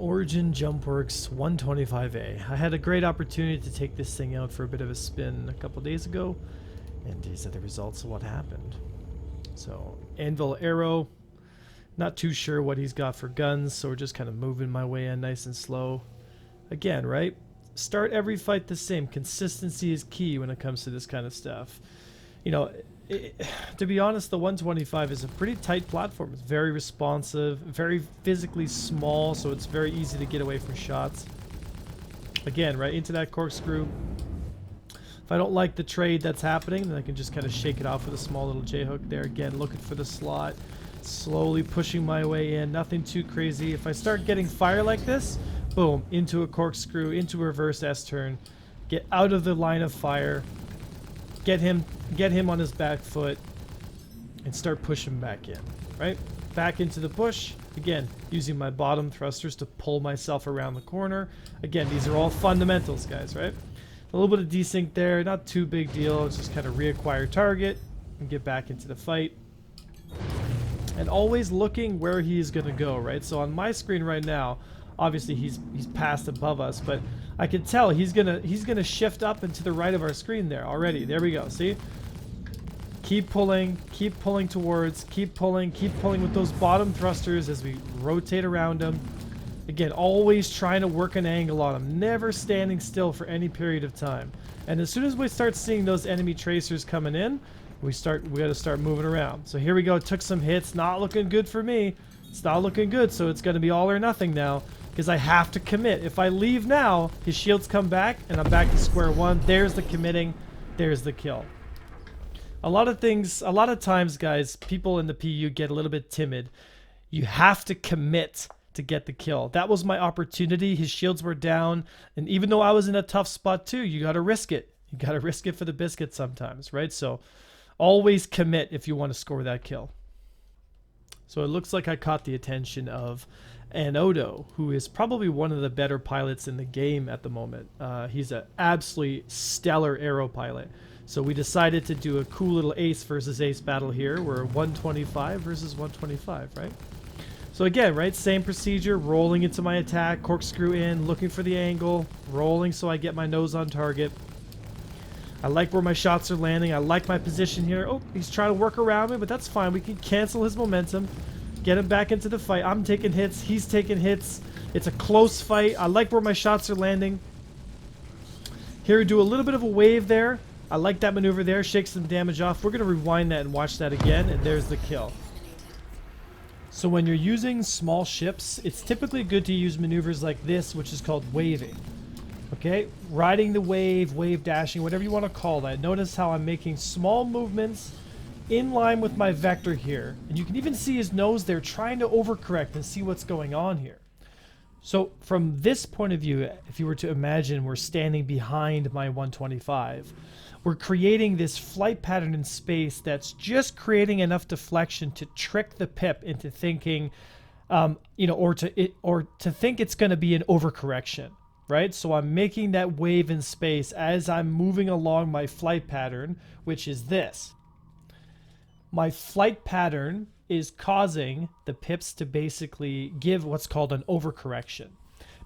Origin Jumpworks 125A. I had a great opportunity to take this thing out for a bit of a spin a couple days ago, and these are the results of what happened. So, Anvil Arrow, not too sure what he's got for guns, so we're just kind of moving my way in nice and slow. Again, right? Start every fight the same. Consistency is key when it comes to this kind of stuff. You know, to be honest, the 125 is a pretty tight platform. It's very responsive, very physically small, so it's very easy to get away from shots. Again, right into that corkscrew. If I don't like the trade that's happening, then I can just kind of shake it off with a small little J-hook there. Again, looking for the slot, slowly pushing my way in, nothing too crazy. If I start getting fire like this, boom, into a corkscrew, into a reverse S-turn, get out of the line of fire, get him on his back foot, and start pushing back in, right? Back into the push, again, using my bottom thrusters to pull myself around the corner. Again, these are all fundamentals, guys, right? A little bit of desync there, not too big deal. It's just kind of reacquire target and get back into the fight. And always looking where he's gonna go, right? So on my screen right now, obviously he's passed above us, but I can tell he's gonna shift up and to the right of our screen there already. There we go. See? Keep pulling towards, keep pulling with those bottom thrusters as we rotate around him. Again, always trying to work an angle on him, never standing still for any period of time. And as soon as we start seeing those enemy tracers coming in, we gotta start moving around. So here we go, took some hits, not looking good for me. It's not looking good, so it's gonna be all or nothing now, because I have to commit. If I leave now, his shields come back, and I'm back to square one. There's the committing, there's the kill. A lot of times, guys, people in the PU get a little bit timid. You have to commit to get the kill. That was my opportunity. His shields were down, and even though I was in a tough spot too, you gotta risk it. You gotta risk it for the biscuit sometimes, right? So always commit if you want to score that kill. So it looks like I caught the attention of Anodo, who is probably one of the better pilots in the game at the moment. He's an absolutely stellar aero pilot. So we decided to do a cool little ace versus ace battle here. We're 125 versus 125, right? So again, right, same procedure, rolling into my attack, corkscrew in, looking for the angle, rolling so I get my nose on target. I like where my shots are landing. I like my position here. Oh, he's trying to work around me, but that's fine. We can cancel his momentum, get him back into the fight. I'm taking hits. He's taking hits. It's a close fight. I like where my shots are landing. Here, do a little bit of a wave there. I like that maneuver there. Shake some damage off. We're going to rewind that and watch that again, and there's the kill. So when you're using small ships, it's typically good to use maneuvers like this, which is called waving. Okay, riding the wave, wave dashing, whatever you want to call that. Notice how I'm making small movements in line with my vector here. And you can even see his nose there trying to overcorrect and see what's going on here. So from this point of view, if you were to imagine we're standing behind my 125, we're creating this flight pattern in space that's just creating enough deflection to trick the pip into thinking, you know, or to think it's going to be an overcorrection. Right? So I'm making that wave in space as I'm moving along my flight pattern, which is this. My flight pattern is causing the pips to basically give what's called an overcorrection.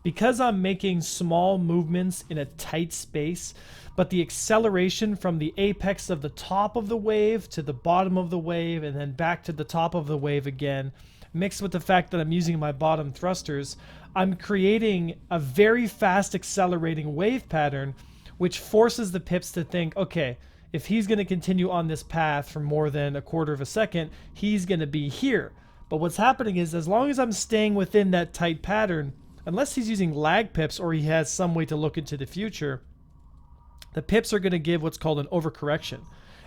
Because I'm making small movements in a tight space, but the acceleration from the apex of the top of the wave to the bottom of the wave and then back to the top of the wave again, mixed with the fact that I'm using my bottom thrusters, I'm creating a very fast accelerating wave pattern, which forces the pips to think, okay, if he's going to continue on this path for more than a quarter of a second, he's going to be here. But what's happening is, as long as I'm staying within that tight pattern, unless he's using lag pips or he has some way to look into the future, the pips are going to give what's called an overcorrection.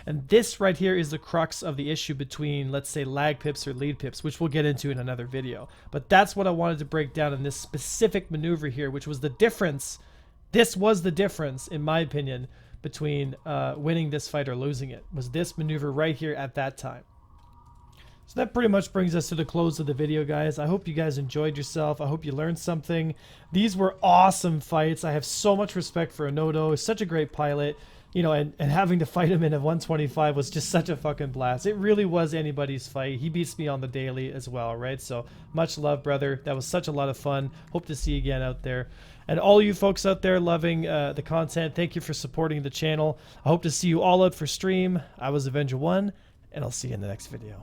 And this right here is the crux of the issue between, let's say, lag pips or lead pips, which we'll get into in another video. But that's what I wanted to break down in this specific maneuver here, which was the difference. This was the difference, in my opinion, between winning this fight or losing it, was this maneuver right here at that time. So that pretty much brings us to the close of the video, guys. I hope you guys enjoyed yourself. I hope you learned something. These were awesome fights. I have so much respect for Anodo. He's such a great pilot. you know, and having to fight him in a 125 was just such a fucking blast. It really was anybody's fight. He beats me on the daily as well, right? So much love, brother. That was such a lot of fun. Hope to see you again out there. And all you folks out there loving the content, thank you for supporting the channel. I hope to see you all out for stream. I was Avenger1, and I'll see you in the next video.